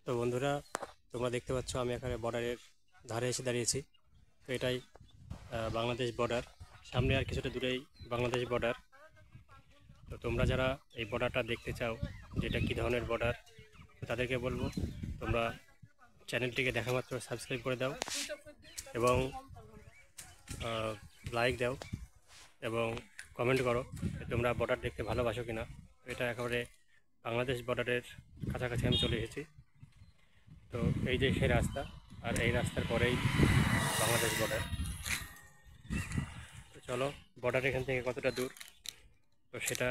তো বন্ধুরা, তোমরা দেখতে পাচ্ছ আমি এখানে বর্ডারের ধারে এসে দাঁড়িয়েছি। তো এটাই বাংলাদেশ বর্ডার। সামনে আর কিছুটা দূরেই বাংলাদেশ বর্ডার। তো তোমরা যারা এই বর্ডারটা দেখতে চাও যে এটা কী ধরনের বর্ডার, তো তাদেরকে বলবো তোমরা চ্যানেলটিকে দেখা মাত্র সাবস্ক্রাইব করে দাও এবং লাইক দাও এবং কমেন্ট করো তোমরা বর্ডার দেখতে ভালোবাসো কিনা। এটা একেবারে বাংলাদেশ বর্ডারের কাছাকাছি আমি চলে এসেছি। তো এই যে সেই রাস্তা, আর এই রাস্তার পরেই বাংলাদেশ বর্ডার। তো চলো, বর্ডার এখান থেকে কতটা দূর তো সেটা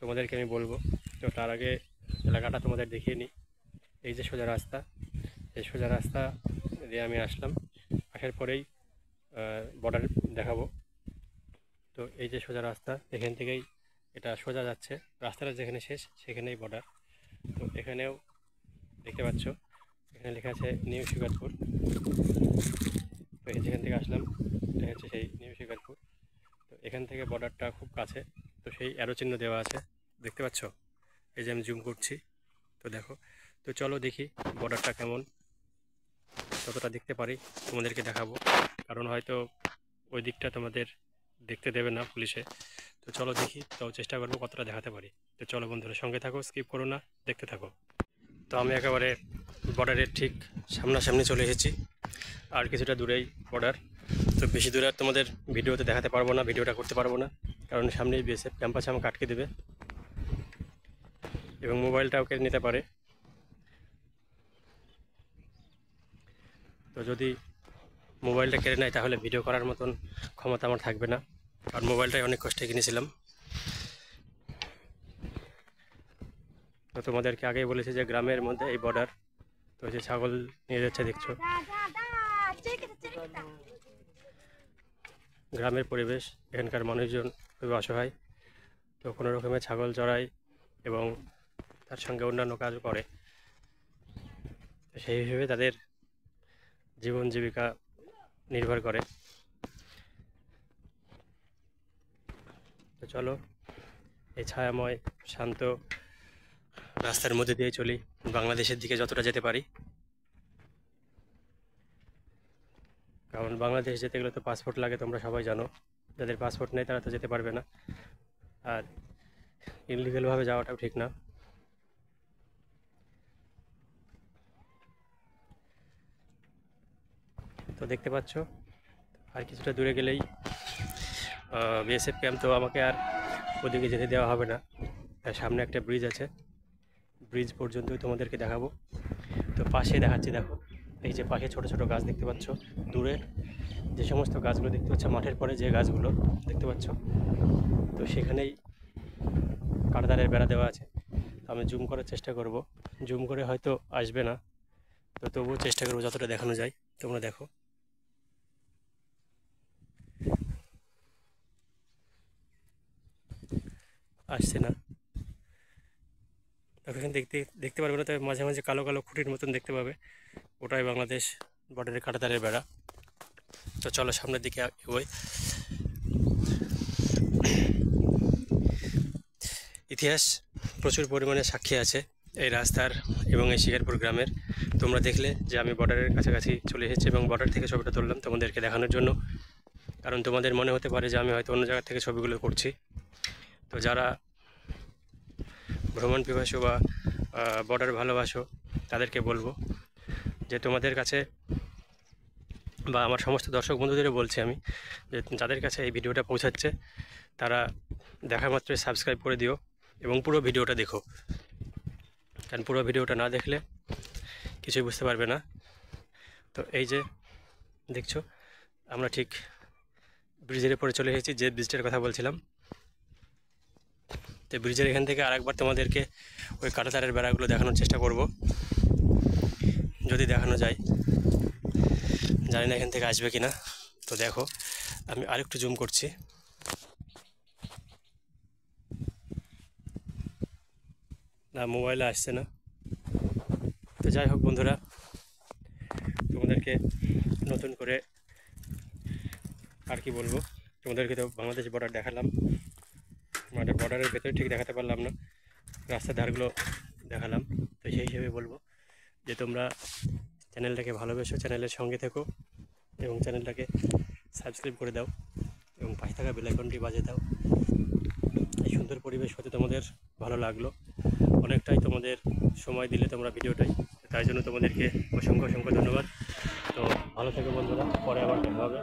তোমাদেরকে আমি বলবো। তো তার আগে এলাকাটা তোমাদের দেখিয়ে নিই। এই যে সোজা রাস্তা, এই সোজা রাস্তা দিয়ে আমি আসলাম, আসার পরেই বর্ডার দেখাবো। তো এই যে সোজা রাস্তা, এখান থেকেই এটা সোজা যাচ্ছে, রাস্তাটা যেখানে শেষ সেখানেই বর্ডার। তো এখানেও দেখতে পাচ্ছ, এখানে লেখা আছে নিউ শিকারপুর। তো যেখান থেকে আসলাম এটা হচ্ছে সেই নিউ শিকারপুর। তো এখান থেকে বর্ডারটা খুব কাছে। তো সেই অ্যারো চিহ্ন দেওয়া আছে, দেখতে পাচ্ছ? এই যে আমি জুম করছি, তো দেখো। তো চলো দেখি বর্ডারটা কেমন, যতটা দেখতে পারি তোমাদেরকে দেখাবো, কারণ হয়তো ওই দিকটা তোমাদের দেখতে দেবে না পুলিশে। তো চলো দেখি, তো চেষ্টা করবো কতটা দেখাতে পারি। তো চলো বন্ধুরা, সঙ্গে থাকো, স্কিপ করো না, দেখতে থাকো। তো আমি একেবারে বর্ডারের ঠিক সামনাসামনি চলে এসেছি, আর কিছুটা দূরেই বর্ডার। তো বেশি দূরে আর তোমাদের ভিডিওতে দেখাতে পারবো না, ভিডিওটা করতে পারবো না, কারণ সামনেই বিএসএফ ক্যাম্প আছে, আমাকে আটকে দেবে এবং মোবাইলটাও কেড়ে নিতে পারে। তো যদি মোবাইলটা কেড়ে নেয় তাহলে ভিডিও করার মতন ক্ষমতা আমার থাকবে না, আর মোবাইলটাই অনেক কষ্টে কিনেছিলাম। তো তোমাদেরকে আগেই বলেছি যে গ্রামের মধ্যে এই বর্ডার। তো যে ছাগল নিয়ে যাচ্ছে দেখছো, গ্রামের পরিবেশ, এখানকার মানুষজন খুবই অসহায়। তো কোনো রকমের ছাগল চড়ায় এবং তার সঙ্গে অন্যান্য কাজও করে। তো সেই হিসেবে তাদের জীবন জীবিকা নির্ভর করে। তো চলো, এই ছায়াময় শান্ত রাস্তার মধ্যে দিয়ে চলি বাংলাদেশের দিকে যতটা যেতে পারি, কারণ বাংলাদেশ যেতে গেলে তো পাসপোর্ট লাগে, তোমরা সবাই জানো। যাদের পাসপোর্ট নেই তারা তো যেতে পারবে না, আর ইনলিগালভাবে যাওয়াটাও ঠিক না। তো দেখতে পাচ্ছ, আর কিছুটা দূরে গেলেই বিএসএফ ক্যাম্প। তো আমাকে আর ওদিকে যেতে দেওয়া হবে না, তার সামনে একটা ব্রিজ আছে, ব্রিজ পর্যন্তই তোমাদেরকে দেখাবো। তো পাশে দেখাচ্ছি, দেখো এই যে পাশে ছোট ছোট গাছ দেখতে পাচ্ছ, দূরে যে সমস্ত গাছগুলো দেখতে পাচ্ছ, মাঠের পরে যে গাছগুলো দেখতে পাচ্ছ, তো সেখানেই কাঁটাতারের বেড়া দেওয়া আছে। তো আমি জুম করার চেষ্টা করব, জুম করে হয়তো আসবে না, তো তবুও চেষ্টা করবো যতটা দেখানো যায়। তোমরা দেখো, আসছে না। এখানে দেখতে দেখতে পারবে না, তবে মাঝে মাঝে কালো কালো খুঁটির মতন দেখতে পাবে, ওটাই বাংলাদেশ বর্ডারের কাঁটাতারের বেড়া। তো চলো সামনের দিকে এগোই। ইতিহাস প্রচুর পরিমাণে সাক্ষী আছে এই রাস্তার এবং এই শিকারপুর গ্রামের। তোমরা দেখলে যে আমি বর্ডারের কাছাকাছি চলে এসেছি এবং বর্ডার থেকে ছবিটা তুললাম তোমাদেরকে দেখানোর জন্য, কারণ তোমাদের মনে হতে পারে যে আমি হয়তো অন্য জায়গা থেকে ছবিগুলো করছি। তো যারা ভ্রমণ পিপাসু বা বর্ডার ভালোবাসো তাদেরকে বলবো যে তোমাদের কাছে বা আমার সমস্ত দর্শক বন্ধুদেরও বলছি আমি, যে যাদের কাছে এই ভিডিওটা পৌঁছাচ্ছে তারা দেখা মাত্রই সাবস্ক্রাইব করে দিও এবং পুরো ভিডিওটা দেখো, কারণ পুরো ভিডিওটা না দেখলে কিছুই বুঝতে পারবে না। তো এই যে দেখছো, আমরা ঠিক ব্রিজের উপরে চলে এসেছি, যে ব্রিজটার কথা বলছিলাম। তো ব্রিজের এখান থেকে আরেকবার তোমাদেরকে ওই কাঁটাতারের বেড়াগুলো দেখানোর চেষ্টা করব, যদি দেখানো যায়। জানি না এখান থেকে আসবে কি না। তো দেখো, আমি আরেকটু জুম করছি, না মোবাইলে আসছে না। তো যাই হোক বন্ধুরা, তোমাদেরকে নতুন করে আর কি বলবো, তোমাদেরকে তো বাংলাদেশ বর্ডার দেখালাম, মানে বর্ডারের ভেতরে ঠিক দেখাতে পারলাম না, রাস্তার ধারগুলো দেখালাম। তো সেই হিসেবে বলবো যে তোমরা চ্যানেলটাকে ভালোবেসো, চ্যানেলের সঙ্গে থেকো এবং চ্যানেলটাকে সাবস্ক্রাইব করে দাও এবং পাশে থাকা বেল আইকনটি বাজিয়ে দাও। এই সুন্দর পরিবেশ হতে তোমাদের ভালো লাগলো, অনেকটাই তোমাদের সময় দিলে তোমরা ভিডিওটাই, তাই জন্য তোমাদেরকে অসংখ্য অসংখ্য ধন্যবাদ। তো ভালো থেকো বন্ধুরা, পরে আবার দেখা হবে।